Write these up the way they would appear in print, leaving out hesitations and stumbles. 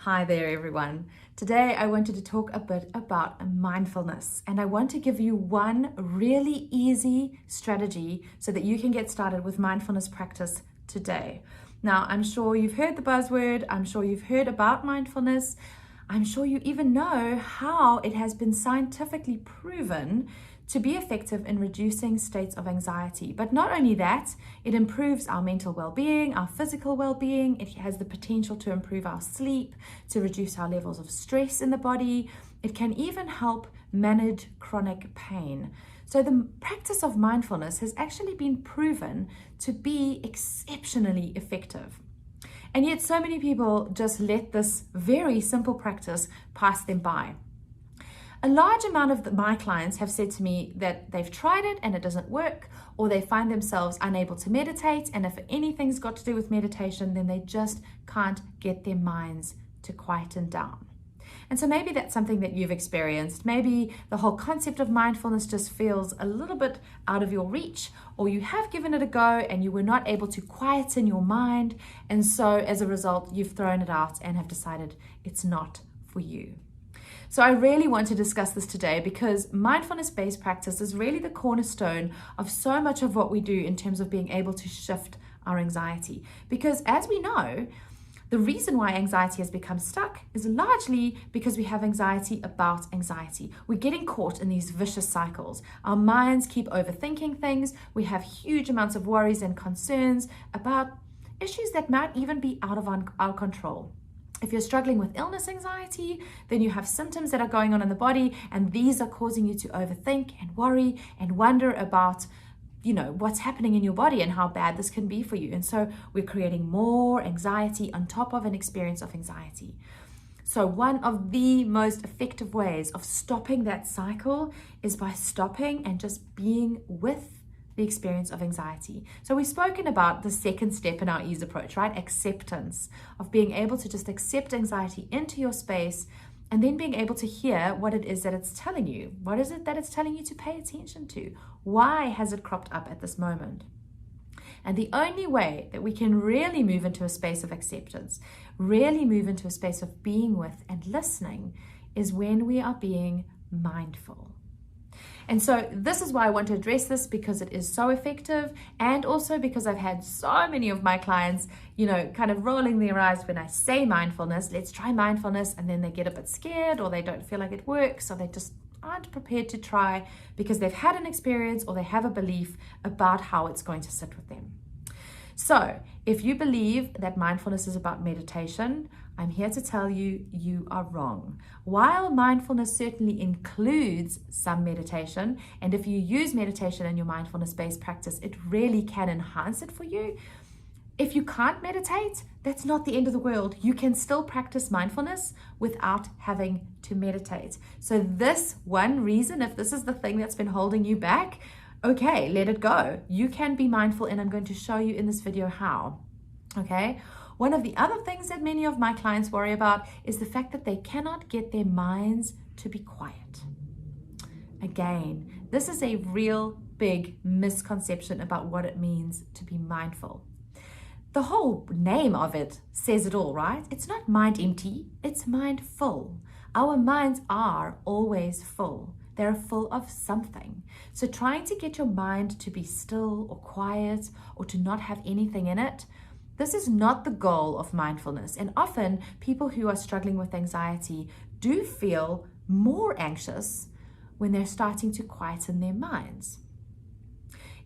Hi there, everyone. Today I wanted to talk a bit about mindfulness, and I want to give you one really easy strategy so that you can get started with mindfulness practice today. Now, I'm sure you've heard the buzzword, I'm sure you've heard about mindfulness, I'm sure you even know how it has been scientifically proven to be effective in reducing states of anxiety. But not only that, it improves our mental well-being, our physical well-being. It has the potential to improve our sleep, to reduce our levels of stress in the body. It can even help manage chronic pain. So the practice of mindfulness has actually been proven to be exceptionally effective. And yet so many people just let this very simple practice pass them by. A large amount of my clients have said to me that they've tried it and it doesn't work, or they find themselves unable to meditate, and if anything's got to do with meditation, then they just can't get their minds to quieten down. And so maybe that's something that you've experienced. Maybe the whole concept of mindfulness just feels a little bit out of your reach, or you have given it a go and you were not able to quieten your mind, and so as a result, you've thrown it out and have decided it's not for you. So I really want to discuss this today because mindfulness-based practice is really the cornerstone of so much of what we do in terms of being able to shift our anxiety. Because as we know, the reason why anxiety has become stuck is largely because we have anxiety about anxiety. We're getting caught in these vicious cycles. Our minds keep overthinking things. We have huge amounts of worries and concerns about issues that might even be out of our control. If you're struggling with illness anxiety, then you have symptoms that are going on in the body, and these are causing you to overthink and worry and wonder about, what's happening in your body and how bad this can be for you. And so we're creating more anxiety on top of an experience of anxiety. So one of the most effective ways of stopping that cycle is by stopping and just being with the experience of anxiety. So we've spoken about the second step in our ease approach, right? Acceptance, of being able to just accept anxiety into your space and then being able to hear what it is that it's telling you. What is it that it's telling you to pay attention to? Why has it cropped up at this moment? And the only way that we can really move into a space of acceptance, really move into a space of being with and listening, is when we are being mindful. And so this is why I want to address this, because it is so effective, and also because I've had so many of my clients, kind of rolling their eyes when I say mindfulness, let's try mindfulness, and then they get a bit scared or they don't feel like it works, or they just aren't prepared to try because they've had an experience or they have a belief about how it's going to sit with them. So if you believe that mindfulness is about meditation, I'm here to tell you, you are wrong. While mindfulness certainly includes some meditation, and if you use meditation in your mindfulness-based practice, it really can enhance it for you. If you can't meditate, that's not the end of the world. You can still practice mindfulness without having to meditate. So this one reason, if this is the thing that's been holding you back, okay, let it go. You can be mindful, and I'm going to show you in this video how, okay? One of the other things that many of my clients worry about is the fact that they cannot get their minds to be quiet. Again, this is a real big misconception about what it means to be mindful. The whole name of it says it all, right? It's not mind empty, it's mind full. Our minds are always full. They're full of something. So trying to get your mind to be still or quiet or to not have anything in it, this is not the goal of mindfulness. And often people who are struggling with anxiety do feel more anxious when they're starting to quieten their minds.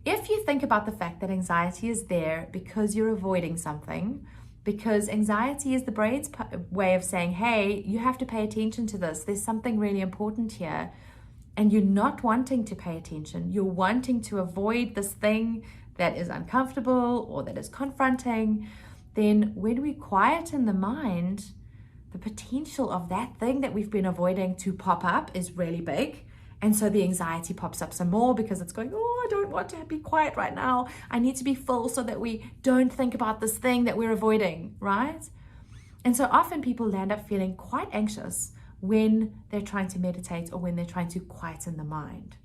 If you think about the fact that anxiety is there because you're avoiding something, because anxiety is the brain's way of saying, hey, you have to pay attention to this. There's something really important here. And you're not wanting to pay attention. You're wanting to avoid this thing that is uncomfortable or that is confronting. Then when we quieten the mind, the potential of that thing that we've been avoiding to pop up is really big. And so the anxiety pops up some more because it's going, oh, I don't want to be quiet right now. I need to be full so that we don't think about this thing that we're avoiding, right? And so often people land up feeling quite anxious when they're trying to meditate or when they're trying to quieten the mind.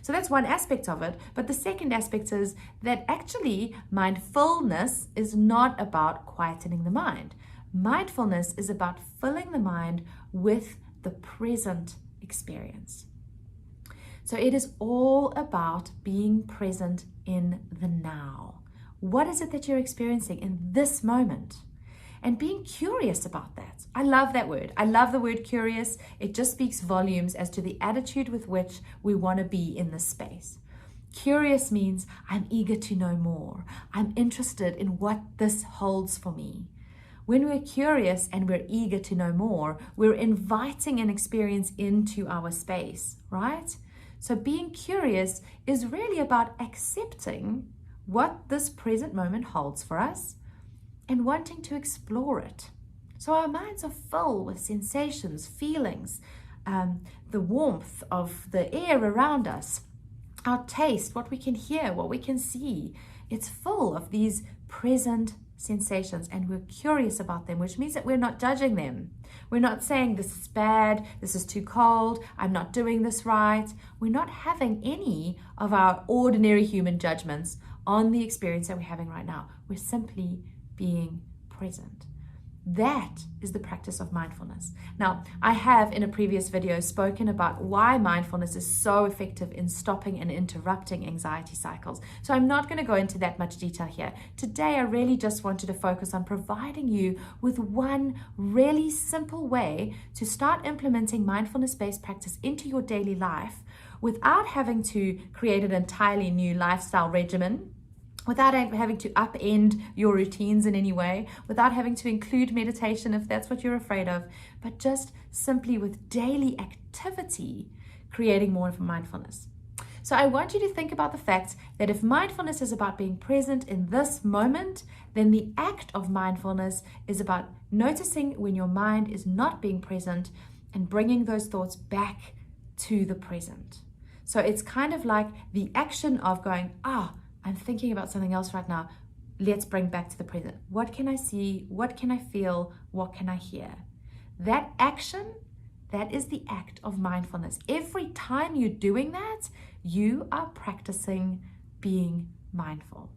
So that's one aspect of it. But the second aspect is that actually mindfulness is not about quietening the mind. Mindfulness is about filling the mind with the present experience. So it is all about being present in the now. What is it that you're experiencing in this moment? And being curious about that. I love that word. I love the word curious. It just speaks volumes as to the attitude with which we want to be in this space. Curious means I'm eager to know more. I'm interested in what this holds for me. When we're curious and we're eager to know more, we're inviting an experience into our space, right? So being curious is really about accepting what this present moment holds for us and wanting to explore it. So our minds are full with sensations, feelings, the warmth of the air around us, our taste, what we can hear, what we can see. It's full of these present sensations, and we're curious about them, which means that we're not judging them. We're not saying this is bad, this is too cold, I'm not doing this right. We're not having any of our ordinary human judgments on the experience that we're having right now. We're simply being present. That is the practice of mindfulness. Now, I have in a previous video spoken about why mindfulness is so effective in stopping and interrupting anxiety cycles. So I'm not going to go into that much detail here. Today, I really just wanted to focus on providing you with one really simple way to start implementing mindfulness-based practice into your daily life without having to create an entirely new lifestyle regimen, without having to upend your routines in any way, without having to include meditation if that's what you're afraid of, but just simply with daily activity, creating more of mindfulness. So I want you to think about the fact that if mindfulness is about being present in this moment, then the act of mindfulness is about noticing when your mind is not being present and bringing those thoughts back to the present. So it's kind of like the action of going, I'm thinking about something else right now. Let's bring back to the present. What can I see? What can I feel? What can I hear? That action, that is the act of mindfulness. Every time you're doing that, you are practicing being mindful.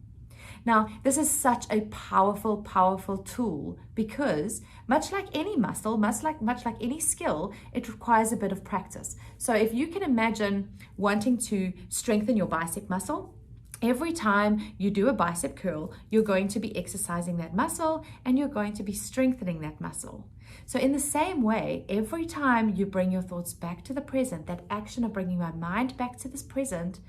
Now, this is such a powerful, powerful tool because much like any muscle, much like any skill, it requires a bit of practice. So if you can imagine wanting to strengthen your bicep muscle, every time you do a bicep curl, you're going to be exercising that muscle and you're going to be strengthening that muscle. So in the same way, every time you bring your thoughts back to the present, that action of bringing my mind back to this present,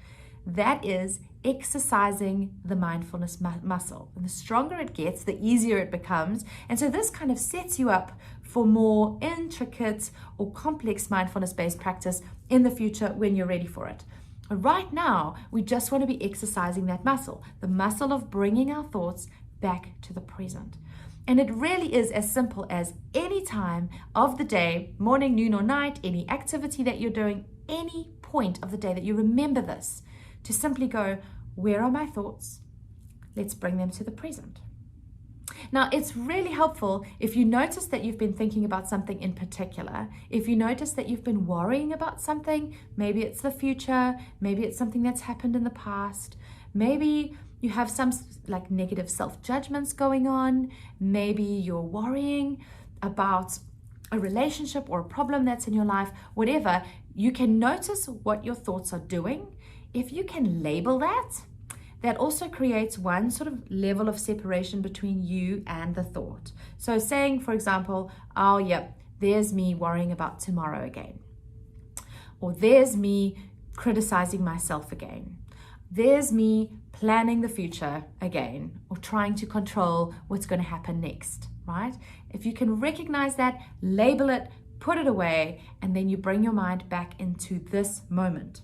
that is exercising the mindfulness muscle. And the stronger it gets, the easier it becomes. And so this kind of sets you up for more intricate or complex mindfulness-based practice in the future when you're ready for it. Right now, we just want to be exercising that muscle, the muscle of bringing our thoughts back to the present. And it really is as simple as any time of the day, morning, noon, or night, any activity that you're doing, any point of the day that you remember this, to simply go, where are my thoughts? Let's bring them to the present. Now, it's really helpful if you notice that you've been thinking about something in particular, if you notice that you've been worrying about something, maybe it's the future, maybe it's something that's happened in the past, maybe you have some like negative self-judgments going on, maybe you're worrying about a relationship or a problem that's in your life, whatever, you can notice what your thoughts are doing. If you can label that, that also creates one sort of level of separation between you and the thought. So saying, for example, oh, yep, there's me worrying about tomorrow again. Or there's me criticizing myself again. There's me planning the future again, or trying to control what's going to happen next, right? If you can recognize that, label it, put it away, and then you bring your mind back into this moment.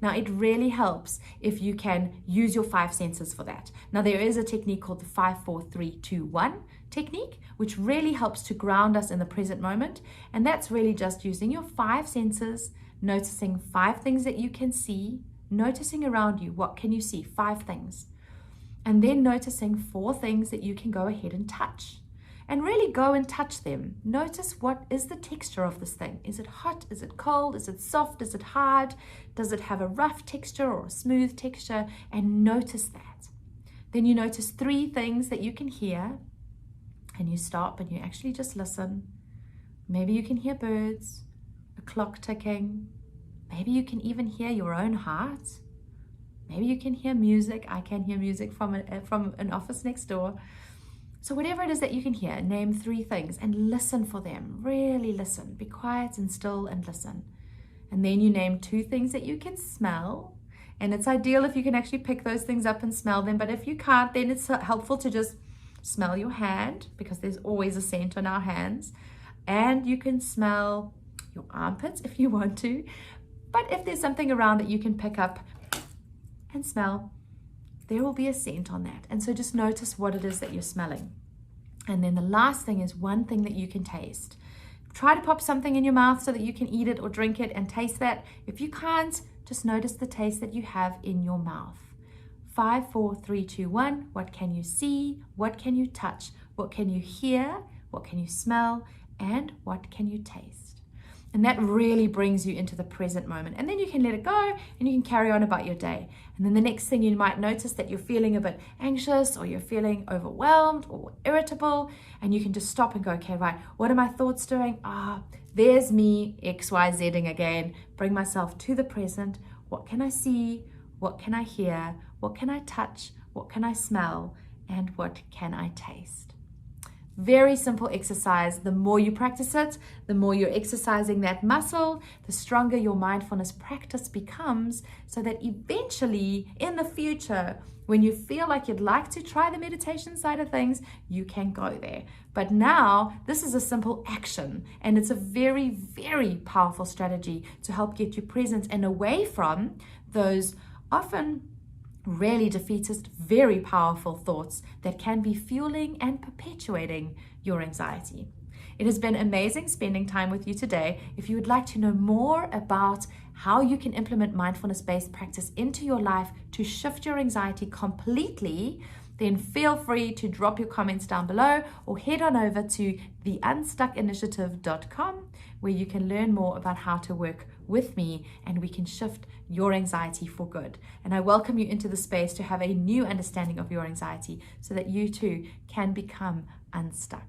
Now, it really helps if you can use your 5 senses for that. Now, there is a technique called the 5-4-3-2-1 technique, which really helps to ground us in the present moment. And that's really just using your 5 senses, noticing 5 things that you can see, noticing around you, what can you see? 5 things. And then noticing 4 things that you can go ahead and touch. And really go and touch them. Notice what is the texture of this thing. Is it hot? Is it cold? Is it soft? Is it hard? Does it have a rough texture or a smooth texture? And notice that. Then you notice 3 things that you can hear. and you stop and you actually just listen. Maybe you can hear birds, a clock ticking. Maybe you can even hear your own heart. Maybe you can hear music. I can hear music from an office next door. So whatever it is that you can hear, name 3 things and listen for them. Really listen. Be quiet and still and listen. And then you name 2 things that you can smell. And it's ideal if you can actually pick those things up and smell them. But if you can't, then it's helpful to just smell your hand, because there's always a scent on our hands. And you can smell your armpits if you want to. But if there's something around that you can pick up and smell, there will be a scent on that. And so just notice what it is that you're smelling. And then the last thing is one thing that you can taste. Try to pop something in your mouth so that you can eat it or drink it and taste that. If you can't, just notice the taste that you have in your mouth. 5, 4, 3, 2, 1. What can you see? What can you touch? What can you hear? What can you smell? And what can you taste? And that really brings you into the present moment. And then you can let it go and you can carry on about your day. And then the next thing, you might notice that you're feeling a bit anxious or you're feeling overwhelmed or irritable. And you can just stop and go, okay, right, what are my thoughts doing? There's me XYZing again. Bring myself to the present. What can I see? What can I hear? What can I touch? What can I smell? And what can I taste? Very simple exercise. The more you practice it, the more you're exercising that muscle, the stronger your mindfulness practice becomes, so that eventually in the future, when you feel like you'd like to try the meditation side of things, you can go there. But now this is a simple action, and it's a very, very powerful strategy to help get you present and away from those often really defeatist, very powerful thoughts that can be fueling and perpetuating your anxiety. It has been amazing spending time with you today. If you would like to know more about how you can implement mindfulness-based practice into your life to shift your anxiety completely, then feel free to drop your comments down below or head on over to theunstuckinitiative.com, where you can learn more about how to work with me and we can shift your anxiety for good. And I welcome you into the space to have a new understanding of your anxiety so that you too can become unstuck.